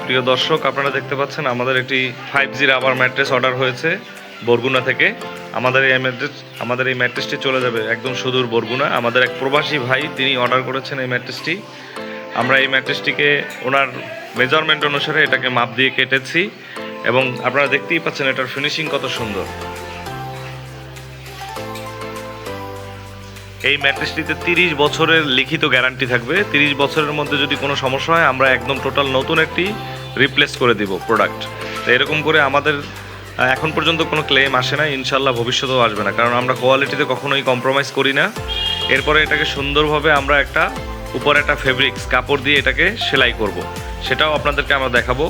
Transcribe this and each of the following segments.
প্রিয় দর্শক, আপনারা দেখতে পাচ্ছেন আমাদের একটি 5G রাবার ম্যাট্রেস অর্ডার হয়েছে বরগুনা থেকে। আমাদের এই ম্যাট্রেসটি চলে যাবে একদম সুদূর বরগুনা। আমাদের এক প্রবাসী ভাই তিনি অর্ডার করেছেন এই ম্যাট্রেসটি। আমরা এই ম্যাট্রেসটিকে ওনার মেজারমেন্ট অনুসারে এটাকে মাপ দিয়ে কেটেছি এবং আপনারা দেখতেই পাচ্ছেন এটার ফিনিশিং কত সুন্দর। এই ম্যাট্রেসটিতে 30 বছরের লিখিত গ্যারান্টি থাকবে। 30 বছরের মধ্যে যদি কোনো সমস্যা হয় আমরা একদম টোটাল নতুন একটি রিপ্লেস করে দিব প্রোডাক্ট। তো এরকম করে আমাদের এখন পর্যন্ত কোনো ক্লেম আসে না, ইনশাল্লাহ ভবিষ্যতেও আসবে না, কারণ আমরা কোয়ালিটিতে কখনোই কম্প্রোমাইজ করি না। এরপরে এটাকে সুন্দরভাবে আমরা উপরে একটা ফেব্রিক্স কাপড় দিয়ে এটাকে সেলাই করব, সেটাও আপনাদেরকে আমরা দেখাবো।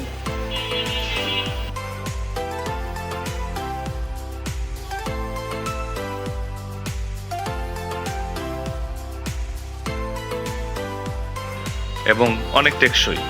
এবং অনেক টেকসই।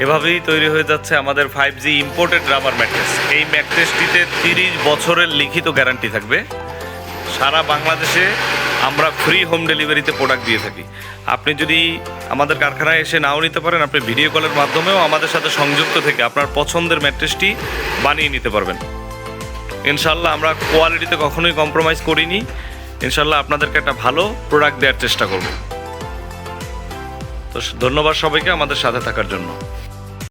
এভাবেই তৈরি হয়ে যাচ্ছে আমাদের 5G ইম্পোর্টেড রাবার ম্যাট্রেস। এই ম্যাট্রেসটিতে 30 বছরের লিখিত গ্যারান্টি থাকবে। সারা বাংলাদেশে আমরা ফ্রি হোম ডেলিভারিতে প্রোডাক্ট দিয়ে থাকি। আপনি যদি আমাদের কারখানায় এসে নাও নিতে পারেন, আপনি ভিডিও কলের মাধ্যমেও আমাদের সাথে সংযুক্ত থেকে আপনার পছন্দের ম্যাট্রেসটি বানিয়ে নিতে পারবেন। ইনশাল্লাহ আমরা কোয়ালিটিতে কখনোই কম্প্রোমাইজ করিনি। ইনশাল্লাহ আপনাদেরকে একটা ভালো প্রোডাক্ট দেওয়ার চেষ্টা করব। তো ধন্যবাদ সবাইকে আমাদের সাথে থাকার জন্য।